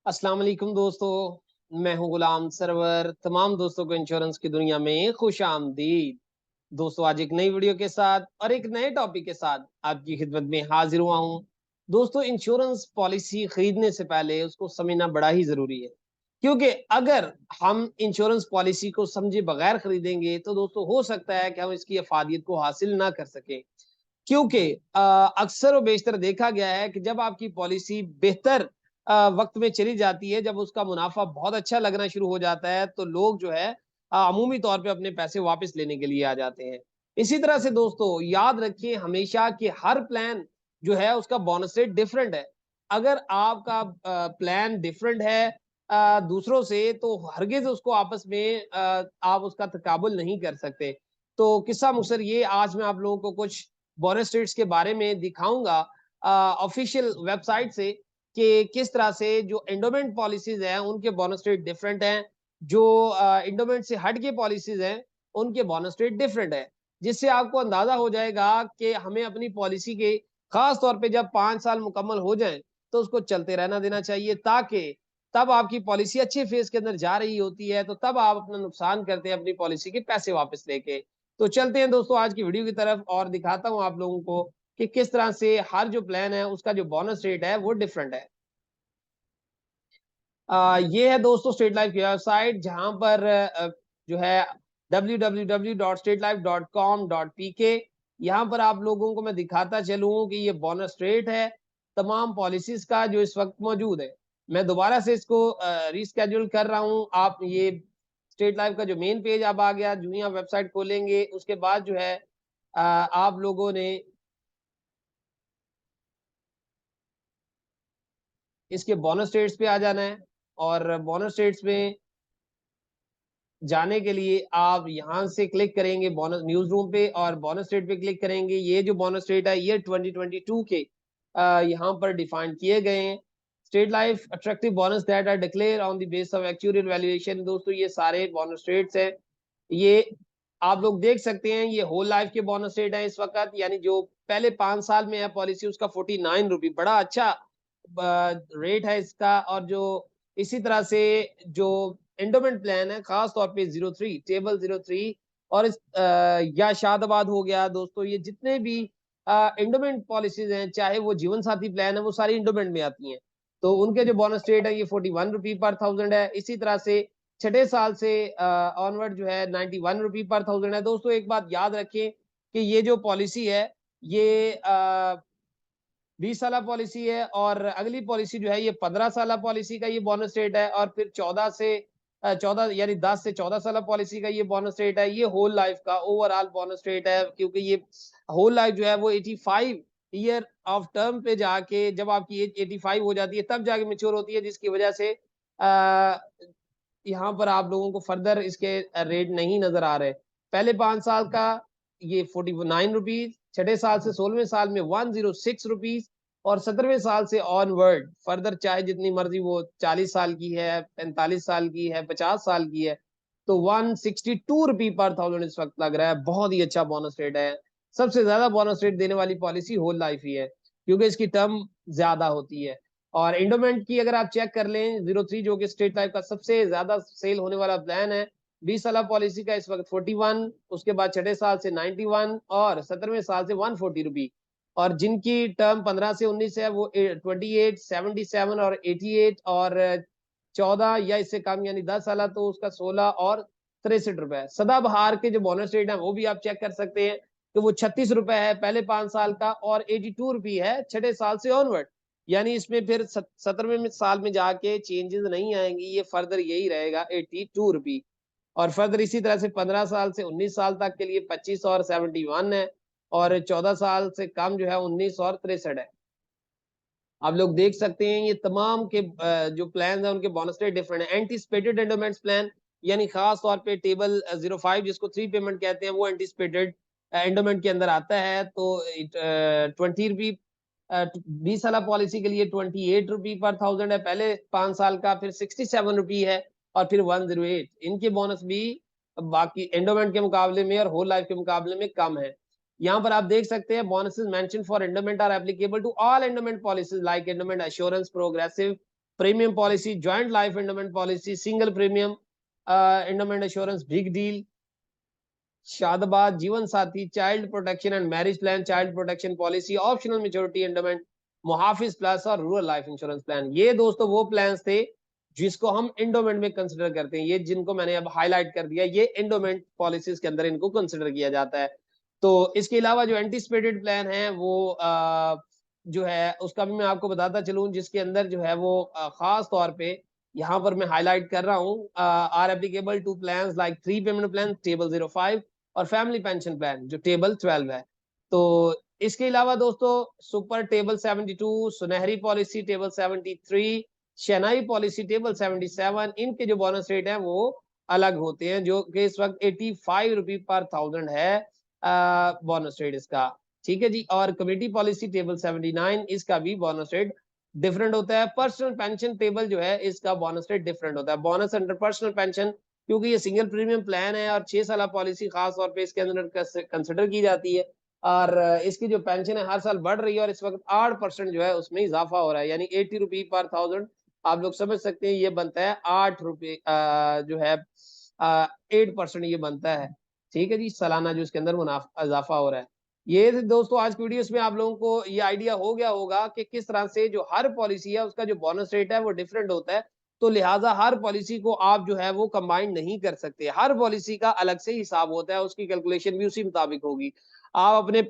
अस्सलाम वालेकुम दोस्तों। मैं हूं गुलाम सरवर। तमाम दोस्तों को इंश्योरेंस की दुनिया में खुश आमदीद। दोस्तों आज एक नई वीडियो के साथ और एक नए टॉपिक के साथ आपकी खिदमत में हाजिर हुआ हूं। दोस्तों इंश्योरेंस पॉलिसी खरीदने से पहले उसको समझना बड़ा ही जरूरी है, क्योंकि अगर हम इंश्योरेंस पॉलिसी को समझे बगैर खरीदेंगे तो दोस्तों हो सकता है कि हम इसकी अफादियत को हासिल ना कर सकें। क्योंकि अक्सर और बेशतर देखा गया है कि जब आपकी पॉलिसी बेहतर वक्त में चली जाती है, जब उसका मुनाफा बहुत अच्छा लगना शुरू हो जाता है, तो लोग जो है अमूमी तौर पे अपने पैसे वापस लेने के लिए आ जाते हैं। इसी तरह से दोस्तों याद रखिए हमेशा कि हर प्लान जो है उसका बोनस रेट डिफरेंट है। अगर आपका प्लान डिफरेंट है दूसरों से, तो हरगिज उसको आपस में आप उसका तकाबुल नहीं कर सकते। तो किस्सा मुसर ये आज मैं आप लोगों को कुछ बोनस रेट्स के बारे में दिखाऊंगा ऑफिशियल वेबसाइट से कि किस तरह से जो एंडोमेंट पॉलिसीज हैं उनके बोनस रेट डिफरेंट हैं, जो एंडोमेंट से हट के पॉलिसीज हैं उनके बोनस रेट डिफरेंट है। जिससे आपको अंदाजा हो जाएगा कि हमें अपनी पॉलिसी के खास तौर पे जब 5 साल मुकम्मल हो जाएं तो उसको चलते रहना देना चाहिए, ताकि तब आपकी पॉलिसी अच्छे फेज के अंदर जा रही होती है, तो तब आप अपना नुकसान करते हैं अपनी पॉलिसी के पैसे वापस लेके। तो चलते हैं दोस्तों आज की वीडियो की तरफ और दिखाता हूं आप लोगों को कि किस तरह से हर जो प्लान है उसका जो बोनस रेट है वो डिफरेंट है। ये है दोस्तों स्टेट लाइफ की वेबसाइट, जहां पर जो है www.statelife.com.pk। यहाँ पर आप लोगों को मैं दिखाता चलूं कि ये बोनस रेट है तमाम पॉलिसीज का जो इस वक्त मौजूद है। मैं दोबारा से इसको रीस्केड्यूल कर रहा हूं। आप ये स्टेट लाइफ का जो मेन पेज अब आ गया, जो ही आप वेबसाइट खोलेंगे उसके बाद जो है आप लोगों ने इसके बोनस रेट्स पे आ जाना है। और बोनस रेट्स में जाने के लिए आप यहाँ से क्लिक करेंगे बोनस न्यूज रूम पे और बोनस रेट पे क्लिक करेंगे। ये जो बोनस रेट है ये 2022 के यहाँ पर डिफाइन किए गए हैं। State life attractive bonus that are declared on the base of actual valuation. दोस्तों ये सारे बोनस रेट्स हैं। ये आप लोग देख सकते हैं, ये होल लाइफ के बोनस रेट है इस वक्त, यानी जो पहले 5 साल में है पॉलिसी उसका 49 रुपी, बड़ा अच्छा रेट है इसका। और जो इसी तरह से जो एंडोमेंट प्लान है खास तौर पे 03 टेबल 03 और या शादाबाद हो गया दोस्तों, ये जितने भी एंडोमेंट पॉलिसीज हैं चाहे वो जीवन साथी प्लान है वो सारी एंडोमेंट में आती हैं। तो उनके जो बोनस रेट है ये 41 रुपी पर थाउजेंड है। इसी तरह से छठे साल से ऑनवर्ड जो है 91 रुपी पर थाउजेंड है। दोस्तों एक बात याद रखें कि ये जो पॉलिसी है ये 20 साल पॉलिसी है, और अगली पॉलिसी जो है ये 15 साल पॉलिसी का ये बोनस रेट है, और फिर 14 यानी 10 से 14 साल पॉलिसी का ये बोनस रेट है। ये होल लाइफ का ओवरऑल बोनस रेट है, क्योंकि ये होल लाइफ जो है वो 85 ईयर ऑफ टर्म पे जाके जब आपकी एज 85 हो जाती है तब जाके मेच्योर होती है, जिसकी वजह से यहाँ पर आप लोगों को फर्दर इसके रेट नहीं नजर आ रहे। पहले 5 साल का ये 49 रुपीज, छठे साल से 16वें साल में 106 रुपीज, और 17वें साल से ऑनवर्ड फर्दर चाहे जितनी मर्जी वो 40 साल की है, 45 साल की है, 50 साल की है, तो 162 रुपी पर थाउजेंड इस वक्त लग रहा है। बहुत ही अच्छा बोनस रेट है। सबसे ज्यादा बोनस रेट देने वाली पॉलिसी होल लाइफ ही है, क्योंकि इसकी टर्म ज्यादा होती है। और एंडोमेंट की अगर आप चेक कर लें 03 जो कि स्टेट लाइफ का सबसे ज्यादा सेल होने वाला प्लान है, 20 साल पॉलिसी का इस वक्त 41, उसके बाद छठे साल से 91 और 17वें साल से 140 रुपी। और जिनकी टर्म 15 से 19 है वो 28, 77 और 88 और 14 या इससे कम यानी 10 साल तो उसका 16 और 63 रुपए। सदाबहार के जो बोनस रेट है वो भी आप चेक कर सकते हैं कि वो 36 रुपए है पहले 5 साल का, और 82 रुपी है छठे साल से ऑनवर्ड। यानी इसमें फिर 17वें साल में जाके चेंजेस नहीं आएंगी, ये फर्दर यही रहेगा 82 रुपी। और फर्दर इसी तरह से 15 साल से 19 साल तक के लिए 25 और 71 है, और 14 साल से कम जो है 19 और 63 है। आप लोग देख सकते हैं ये तमाम के जो प्लान है उनके बोनस रेट डिफरेंट है। एंटीसिपेटेड एंडोमेंट्स प्लान यानी खास तौर पे टेबल 05 जिसको 3 पेमेंट कहते हैं, वो एंटीसिपेटेड एंडोमेंट के अंदर आता है। तो 20 रुपी 20 साल पॉलिसी के लिए 28 रुपी पर थाउजेंड है पहले 5 साल का, फिर 67 रुपी है, और फिर 108। इनके बोनस भी बाकी एंडोमेंट के मुकाबले में और होल लाइफ के मुकाबले में कम है। यहाँ पर आप देख सकते हैं bonuses mention for endowment are applicable to all endowment policies like endowment assurance, progressive premium policy, joint life endowment policy, single premium endowment insurance, big deal, Shadabad, Jeevan Saathi, child protection and marriage plan, child protection policy, optional maturity endowment, Muhafiz plus और rural life insurance plan. ये दोस्तों वो plans थे जिसको हम endowment में consider करते हैं। ये जिनको मैंने अब हाईलाइट कर दिया, ये एंडोमेंट पॉलिसीज के अंदर इनको कंसिडर किया जाता है। तो इसके अलावा जो एंटीसिपेटेड प्लान है वो जो है उसका भी मैं आपको बताता चलूं, जिसके अंदर जो है वो खास तौर पे यहाँ पर मैं हाईलाइट कर रहा हूँ, are applicable to plans like 3 payment plan table 05 और फैमिली पेंशन प्लान जो टेबल 12 है। तो इसके अलावा दोस्तों सुपर टेबल 72, सुनहरी पॉलिसी टेबल 73, शनाई पॉलिसी टेबल 77, इनके जो बोनस रेट है वो अलग होते हैं, जो कि इस वक्त 85 रुपी पर 1000 है बोनस रेट इसका। ठीक है जी। और कम्युनिटी पॉलिसी टेबल 79, इसका भी बोनस रेट डिफरेंट होता है। पर्सनल पेंशन टेबल जो है इसका बोनस रेट डिफरेंट होता है। बोनस अंडर पर्सनल पेंशन, क्योंकि ये सिंगल प्रीमियम प्लान है और 6 साल पॉलिसी खास तौर पे इसके अंदर कंसिडर की जाती है, और इसकी जो पेंशन है हर साल बढ़ रही है और इस वक्त 8% जो है उसमें इजाफा हो रहा है, यानी 80 रुपी पर 1000 आप लोग समझ सकते हैं, ये बनता है 8 रुपये जो है 8% ये बनता है। ठीक है जी, सालाना जो इसके अंदर मुनाफा इजाफा हो रहा है। ये दोस्तों आज की वीडियो में आप लोगों को ये आइडिया हो गया होगा कि किस तरह से जो हर पॉलिसी है उसका जो बोनस रेट है वो डिफरेंट होता है। तो लिहाजा हर पॉलिसी को आप जो है वो कंबाइन नहीं कर सकते, हर पॉलिसी का अलग से हिसाब होता है, उसकी कैलकुलेशन भी उसी मुताबिक होगी। आप अपने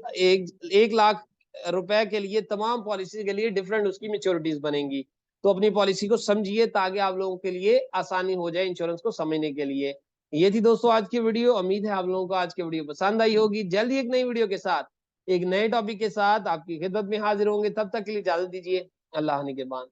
1 लाख रुपए के लिए तमाम पॉलिसी के लिए डिफरेंट उसकी मेच्योरिटीज बनेंगी। तो अपनी पॉलिसी को समझिए ताकि आप लोगों के लिए आसानी हो जाए इंश्योरेंस को समझने के लिए। ये थी दोस्तों आज की वीडियो। उम्मीद है आप लोगों को आज की वीडियो पसंद आई होगी। जल्दी एक नई वीडियो के साथ, एक नए टॉपिक के साथ आपकी खिदमत में हाजिर होंगे। तब तक के लिए इजाजत दीजिए। अल्लाह निगहबान।